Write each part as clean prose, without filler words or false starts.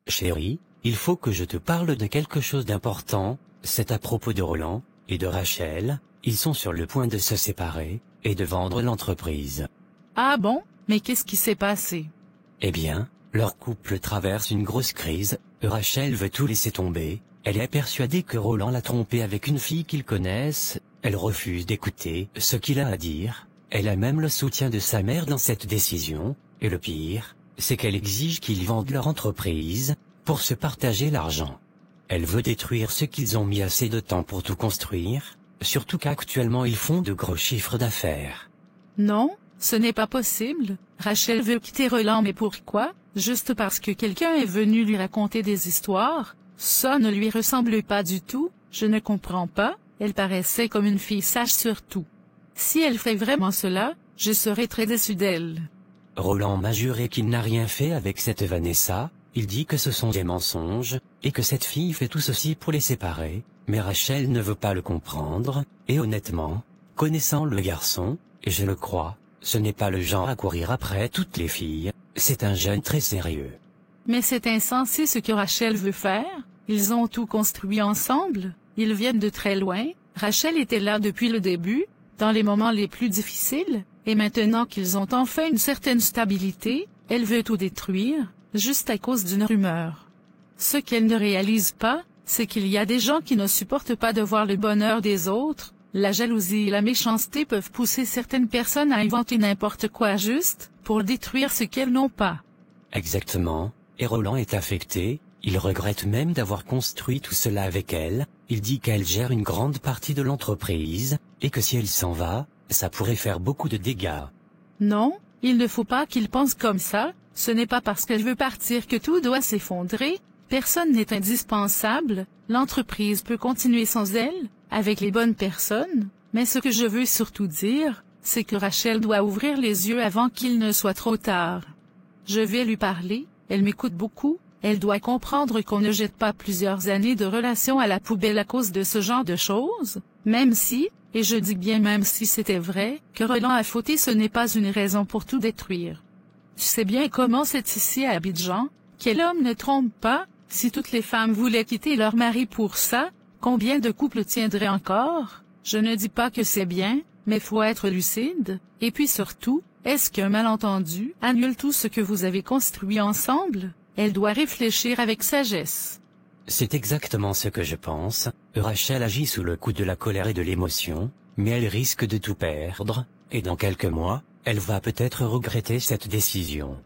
Chérie, il faut que je te parle de quelque chose d'important, c'est à propos de Roland et de Rachel, ils sont sur le point de se séparer et de vendre l'entreprise. Ah bon? Mais qu'est-ce qui s'est passé? Eh bien, leur couple traverse une grosse crise, Rachel veut tout laisser tomber, elle est persuadée que Roland l'a trompée avec une fille qu'ils connaissent, elle refuse d'écouter ce qu'il a à dire, elle a même le soutien de sa mère dans cette décision, et le pire, c'est qu'elle exige qu'ils vendent leur entreprise, pour se partager l'argent. Elle veut détruire ce qu'ils ont mis assez de temps pour tout construire, surtout qu'actuellement ils font de gros chiffres d'affaires. Non, ce n'est pas possible. Rachel veut quitter Roland, mais pourquoi? Juste parce que quelqu'un est venu lui raconter des histoires? Ça ne lui ressemble pas du tout, je ne comprends pas, elle paraissait comme une fille sage surtout. Si elle fait vraiment cela, je serai très déçue d'elle. Roland m'a juré qu'il n'a rien fait avec cette Vanessa, il dit que ce sont des mensonges, et que cette fille fait tout ceci pour les séparer, mais Rachel ne veut pas le comprendre, et honnêtement, connaissant le garçon, et je le crois, ce n'est pas le genre à courir après toutes les filles, c'est un jeune très sérieux. Mais c'est insensé ce que Rachel veut faire, ils ont tout construit ensemble, ils viennent de très loin, Rachel était là depuis le début, dans les moments les plus difficiles, et maintenant qu'ils ont enfin une certaine stabilité, elle veut tout détruire, juste à cause d'une rumeur. Ce qu'elle ne réalise pas, c'est qu'il y a des gens qui ne supportent pas de voir le bonheur des autres, la jalousie et la méchanceté peuvent pousser certaines personnes à inventer n'importe quoi juste, pour détruire ce qu'elles n'ont pas. Exactement, et Roland est affecté, il regrette même d'avoir construit tout cela avec elle, il dit qu'elle gère une grande partie de l'entreprise, et que si elle s'en va, ça pourrait faire beaucoup de dégâts. Non, il ne faut pas qu'il pense comme ça, ce n'est pas parce qu'elle veut partir que tout doit s'effondrer, personne n'est indispensable, l'entreprise peut continuer sans elle, avec les bonnes personnes, mais ce que je veux surtout dire, c'est que Rachel doit ouvrir les yeux avant qu'il ne soit trop tard. Je vais lui parler, elle m'écoute beaucoup, elle doit comprendre qu'on ne jette pas plusieurs années de relation à la poubelle à cause de ce genre de choses, même si, et je dis bien même si c'était vrai, que Roland a fauté, ce n'est pas une raison pour tout détruire. Tu sais bien comment c'est ici à Abidjan, quel homme ne trompe pas, si toutes les femmes voulaient quitter leur mari pour ça, combien de couples tiendraient encore? Je ne dis pas que c'est bien, mais faut être lucide, et puis surtout, est-ce qu'un malentendu annule tout ce que vous avez construit ensemble? Elle doit réfléchir avec sagesse. C'est exactement ce que je pense, Rachel agit sous le coup de la colère et de l'émotion, mais elle risque de tout perdre, et dans quelques mois, elle va peut-être regretter cette décision.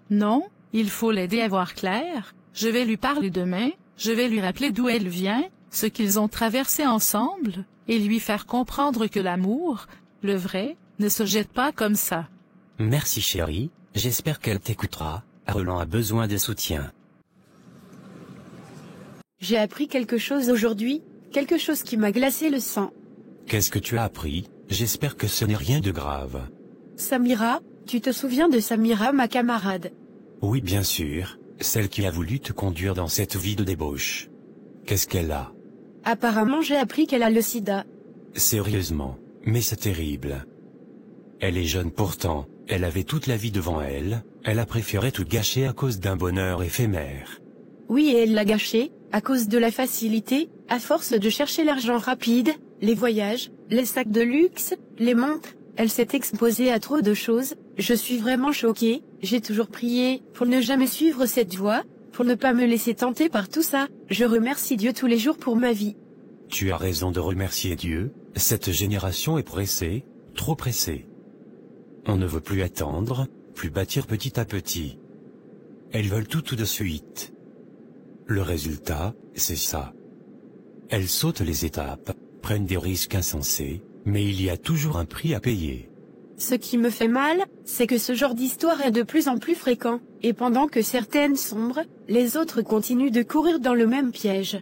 Non, il faut l'aider à voir clair, je vais lui parler demain, je vais lui rappeler d'où elle vient, ce qu'ils ont traversé ensemble, et lui faire comprendre que l'amour, le vrai, ne se jette pas comme ça. Merci chérie, j'espère qu'elle t'écoutera, Roland a besoin de soutien. J'ai appris quelque chose aujourd'hui, quelque chose qui m'a glacé le sang. Qu'est-ce que tu as appris? J'espère que ce n'est rien de grave. Samira, tu te souviens de Samira, ma camarade? Oui bien sûr, celle qui a voulu te conduire dans cette vie de débauche. Qu'est-ce qu'elle a? Apparemment j'ai appris qu'elle a le sida. Sérieusement, mais c'est terrible. Elle est jeune pourtant, elle avait toute la vie devant elle, elle a préféré tout gâcher à cause d'un bonheur éphémère. Oui, et elle l'a gâché, à cause de la facilité, à force de chercher l'argent rapide, les voyages, les sacs de luxe, les montres, elle s'est exposée à trop de choses, je suis vraiment choquée, j'ai toujours prié, pour ne jamais suivre cette voie, pour ne pas me laisser tenter par tout ça, je remercie Dieu tous les jours pour ma vie. Tu as raison de remercier Dieu, cette génération est pressée, trop pressée. On ne veut plus attendre, plus bâtir petit à petit. Elles veulent tout de suite. Le résultat, c'est ça. Elles sautent les étapes, prennent des risques insensés, mais il y a toujours un prix à payer. Ce qui me fait mal, c'est que ce genre d'histoire est de plus en plus fréquent, et pendant que certaines sombrent, les autres continuent de courir dans le même piège.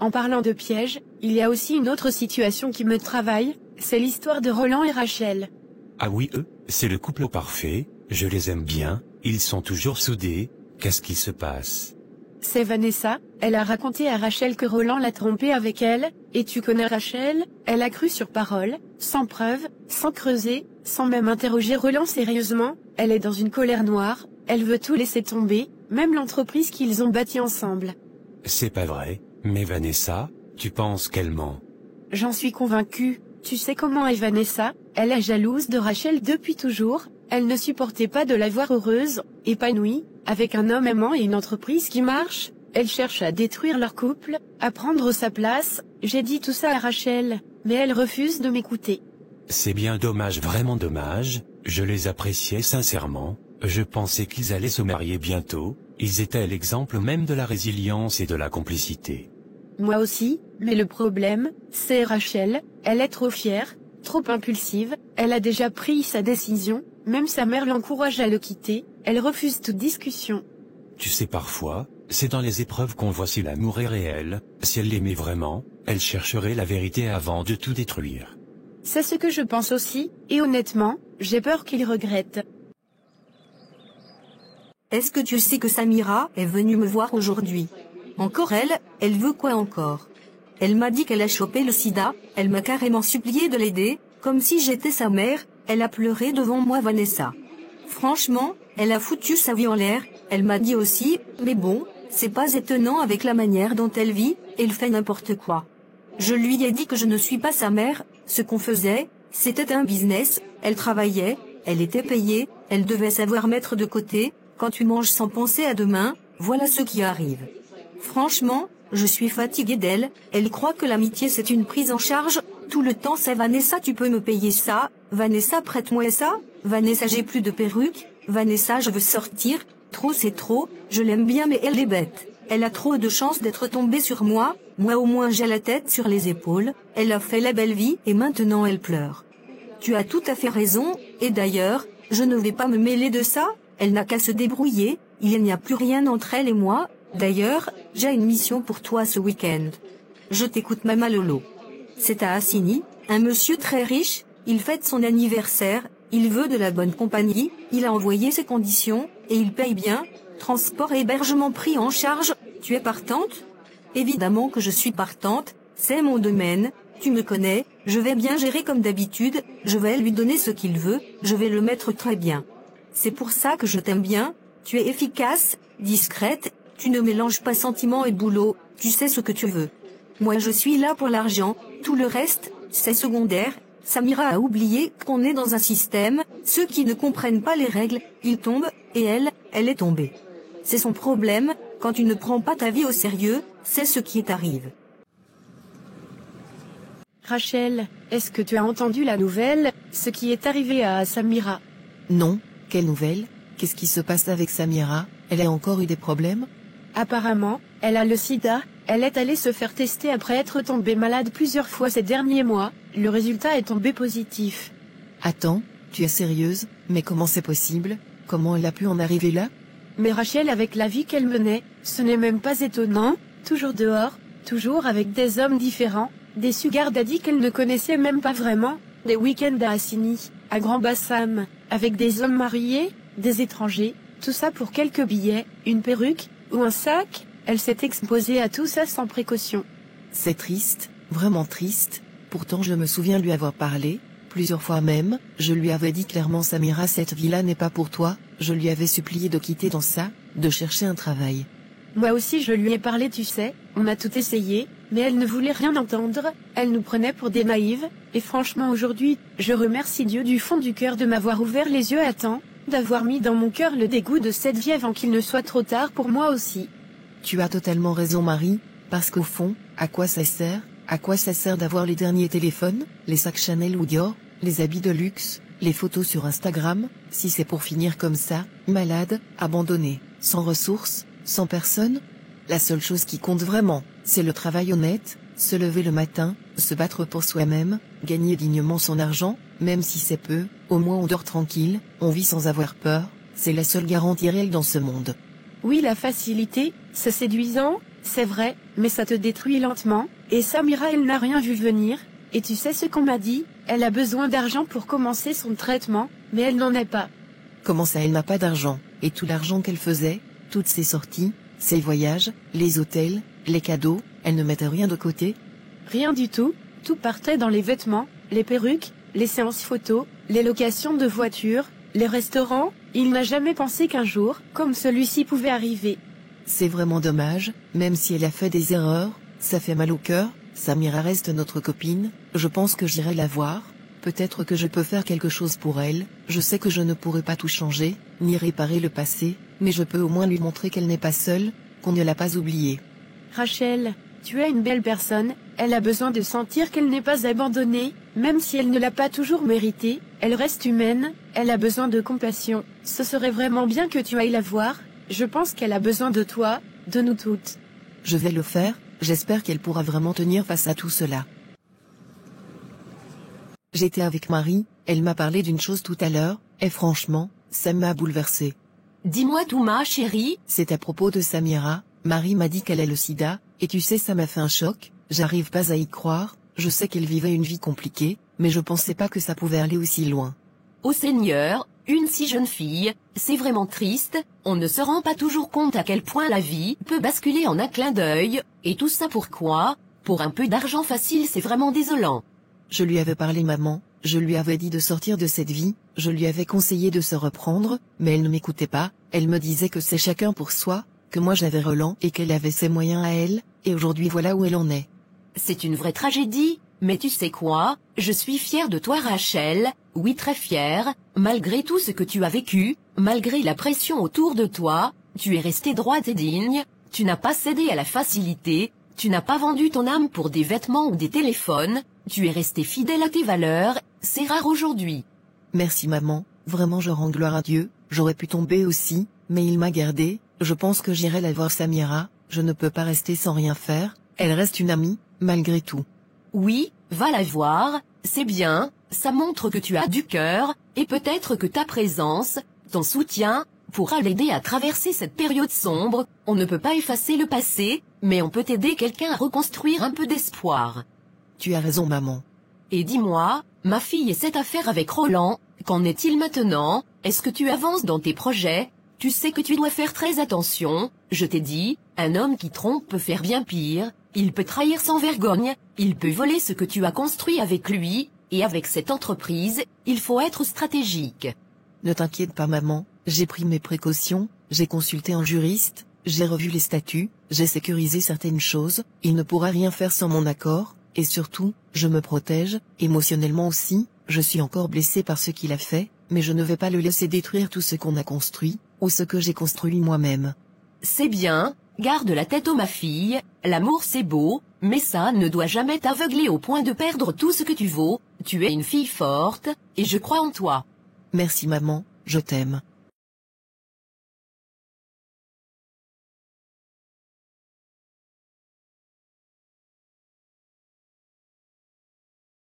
En parlant de piège, il y a aussi une autre situation qui me travaille, c'est l'histoire de Roland et Rachel. Ah oui, c'est le couple parfait, je les aime bien, ils sont toujours soudés, qu'est-ce qui se passe? C'est Vanessa, elle a raconté à Rachel que Roland l'a trompée avec elle, et tu connais Rachel, elle a cru sur parole, sans preuve, sans creuser, sans même interroger Roland sérieusement, elle est dans une colère noire, elle veut tout laisser tomber, même l'entreprise qu'ils ont bâtie ensemble. C'est pas vrai, mais Vanessa, tu penses qu'elle ment? J'en suis convaincue. Tu sais comment est Vanessa, elle est jalouse de Rachel depuis toujours, elle ne supportait pas de la voir heureuse, épanouie, avec un homme aimant et une entreprise qui marche, elle cherche à détruire leur couple, à prendre sa place, j'ai dit tout ça à Rachel, mais elle refuse de m'écouter. C'est bien dommage, vraiment dommage, je les appréciais sincèrement, je pensais qu'ils allaient se marier bientôt, ils étaient l'exemple même de la résilience et de la complicité. Moi aussi, mais le problème, c'est Rachel, elle est trop fière, trop impulsive, elle a déjà pris sa décision, même sa mère l'encourage à le quitter, elle refuse toute discussion. Tu sais, parfois, c'est dans les épreuves qu'on voit si l'amour est réel, si elle l'aimait vraiment, elle chercherait la vérité avant de tout détruire. C'est ce que je pense aussi, et honnêtement, j'ai peur qu'il regrette. Est-ce que tu sais que Samira est venue me voir aujourd'hui? Encore elle veut quoi encore? Elle m'a dit qu'elle a chopé le sida, elle m'a carrément supplié de l'aider, comme si j'étais sa mère, elle a pleuré devant moi Vanessa. Franchement, elle a foutu sa vie en l'air, elle m'a dit aussi, mais bon, c'est pas étonnant avec la manière dont elle vit, elle fait n'importe quoi. Je lui ai dit que je ne suis pas sa mère, ce qu'on faisait, c'était un business, elle travaillait, elle était payée, elle devait savoir mettre de côté, quand tu manges sans penser à demain, voilà ce qui arrive. Franchement, je suis fatiguée d'elle, elle croit que l'amitié c'est une prise en charge, tout le temps c'est Vanessa tu peux me payer ça, Vanessa prête-moi ça, Vanessa j'ai plus de perruque, Vanessa je veux sortir, trop c'est trop, je l'aime bien mais elle est bête, elle a trop de chance d'être tombée sur moi au moins j'ai la tête sur les épaules, elle a fait la belle vie et maintenant elle pleure. Tu as tout à fait raison, et d'ailleurs, je ne vais pas me mêler de ça, elle n'a qu'à se débrouiller, il n'y a plus rien entre elle et moi. D'ailleurs, j'ai une mission pour toi ce week-end. Je t'écoute Mama Lolo. C'est à Assigny, un monsieur très riche, il fête son anniversaire, il veut de la bonne compagnie, il a envoyé ses conditions, et il paye bien, transport et hébergement pris en charge, tu es partante? Évidemment que je suis partante, c'est mon domaine, tu me connais, je vais bien gérer comme d'habitude, je vais lui donner ce qu'il veut, je vais le mettre très bien. C'est pour ça que je t'aime bien, tu es efficace, discrète, tu ne mélanges pas sentiment et boulot, tu sais ce que tu veux. Moi je suis là pour l'argent, tout le reste, c'est secondaire. Samira a oublié qu'on est dans un système, ceux qui ne comprennent pas les règles, ils tombent, et elle est tombée. C'est son problème, quand tu ne prends pas ta vie au sérieux, c'est ce qui t'arrive. Rachel, est-ce que tu as entendu la nouvelle, ce qui est arrivé à Samira? Non, quelle nouvelle? Qu'est-ce qui se passe avec Samira? Elle a encore eu des problèmes? Apparemment, elle a le sida, elle est allée se faire tester après être tombée malade plusieurs fois ces derniers mois, le résultat est tombé positif. Attends, tu es sérieuse? Mais comment c'est possible? Comment elle a pu en arriver là? Mais Rachel avec la vie qu'elle menait, ce n'est même pas étonnant, toujours dehors, toujours avec des hommes différents, des sugar daddy qu'elle ne connaissait même pas vraiment, des week-ends à Assigny, à Grand Bassam, avec des hommes mariés, des étrangers, tout ça pour quelques billets, une perruque, ou un sac, elle s'est exposée à tout ça sans précaution. C'est triste, vraiment triste, pourtant je me souviens lui avoir parlé, plusieurs fois même, je lui avais dit clairement Samira cette vie-là n'est pas pour toi, je lui avais supplié de quitter dans ça, de chercher un travail. Moi aussi je lui ai parlé tu sais, on a tout essayé, mais elle ne voulait rien entendre, elle nous prenait pour des naïves, et franchement aujourd'hui, je remercie Dieu du fond du cœur de m'avoir ouvert les yeux à temps, d'avoir mis dans mon cœur le dégoût de cette vie avant qu'il ne soit trop tard pour moi aussi. Tu as totalement raison Marie, parce qu'au fond, à quoi ça sert? À quoi ça sert d'avoir les derniers téléphones, les sacs Chanel ou Dior, les habits de luxe, les photos sur Instagram, si c'est pour finir comme ça, malade, abandonné, sans ressources, sans personne? La seule chose qui compte vraiment, c'est le travail honnête, se lever le matin, se battre pour soi-même, gagner dignement son argent, même si c'est peu, au moins on dort tranquille, on vit sans avoir peur, c'est la seule garantie réelle dans ce monde. Oui, la facilité, c'est séduisant, c'est vrai, mais ça te détruit lentement, et Samira elle n'a rien vu venir, et tu sais ce qu'on m'a dit, elle a besoin d'argent pour commencer son traitement, mais elle n'en a pas. Comment ça elle n'a pas d'argent? Et tout l'argent qu'elle faisait, toutes ses sorties, ses voyages, les hôtels, les cadeaux, elle ne mettait rien de côté? Rien du tout, tout partait dans les vêtements, les perruques, les séances photos, les locations de voitures, les restaurants, Il n'a jamais pensé qu'un jour, comme celui-ci pouvait arriver. C'est vraiment dommage, même si elle a fait des erreurs, ça fait mal au cœur. Samira reste notre copine, je pense que j'irai la voir. Peut-être que je peux faire quelque chose pour elle, je sais que je ne pourrai pas tout changer, ni réparer le passé, mais je peux au moins lui montrer qu'elle n'est pas seule, qu'on ne l'a pas oubliée. Rachel, tu es une belle personne, elle a besoin de sentir qu'elle n'est pas abandonnée, même si elle ne l'a pas toujours mérité, elle reste humaine, elle a besoin de compassion. Ce serait vraiment bien que tu ailles la voir, je pense qu'elle a besoin de toi, de nous toutes. Je vais le faire, j'espère qu'elle pourra vraiment tenir face à tout cela. J'étais avec Marie, elle m'a parlé d'une chose tout à l'heure, et franchement, ça m'a bouleversée. Dis-moi tout ma chérie. C'est à propos de Samira, Marie m'a dit qu'elle a le sida, et tu sais ça m'a fait un choc, j'arrive pas à y croire, je sais qu'elle vivait une vie compliquée, mais je pensais pas que ça pouvait aller aussi loin. Ô Seigneur, une si jeune fille, c'est vraiment triste, on ne se rend pas toujours compte à quel point la vie peut basculer en un clin d'œil, et tout ça pourquoi? Pour un peu d'argent facile c'est vraiment désolant. Je lui avais parlé maman, je lui avais dit de sortir de cette vie, je lui avais conseillé de se reprendre, mais elle ne m'écoutait pas, elle me disait que c'est chacun pour soi, que moi j'avais Roland et qu'elle avait ses moyens à elle, et aujourd'hui voilà où elle en est. C'est une vraie tragédie, mais tu sais quoi, je suis fière de toi Rachel, oui très fière, malgré tout ce que tu as vécu, malgré la pression autour de toi, tu es restée droite et digne, tu n'as pas cédé à la facilité, tu n'as pas vendu ton âme pour des vêtements ou des téléphones, tu es restée fidèle à tes valeurs, c'est rare aujourd'hui. Merci maman, vraiment je rends gloire à Dieu, j'aurais pu tomber aussi, mais il m'a gardée, je pense que j'irai la voir Samira, je ne peux pas rester sans rien faire, elle reste une amie, malgré tout. Oui, va la voir, c'est bien, ça montre que tu as du cœur, et peut-être que ta présence, ton soutien, pourra l'aider à traverser cette période sombre, on ne peut pas effacer le passé, mais on peut aider quelqu'un à reconstruire un peu d'espoir. Tu as raison maman. Et dis-moi, ma fille et cette affaire avec Roland, qu'en est-il maintenant? Est-ce que tu avances dans tes projets? Tu sais que tu dois faire très attention, je t'ai dit, un homme qui trompe peut faire bien pire, il peut trahir sans vergogne, il peut voler ce que tu as construit avec lui, et avec cette entreprise, il faut être stratégique. Ne t'inquiète pas maman, j'ai pris mes précautions, j'ai consulté un juriste, j'ai revu les statuts, j'ai sécurisé certaines choses, il ne pourra rien faire sans mon accord, et surtout, je me protège, émotionnellement aussi, je suis encore blessée par ce qu'il a fait, mais je ne vais pas le laisser détruire tout ce qu'on a construit, ou ce que j'ai construit moi-même. C'est bien, garde la tête haut ma fille, l'amour c'est beau, mais ça ne doit jamais t'aveugler au point de perdre tout ce que tu vaux, tu es une fille forte, et je crois en toi. Merci maman, je t'aime.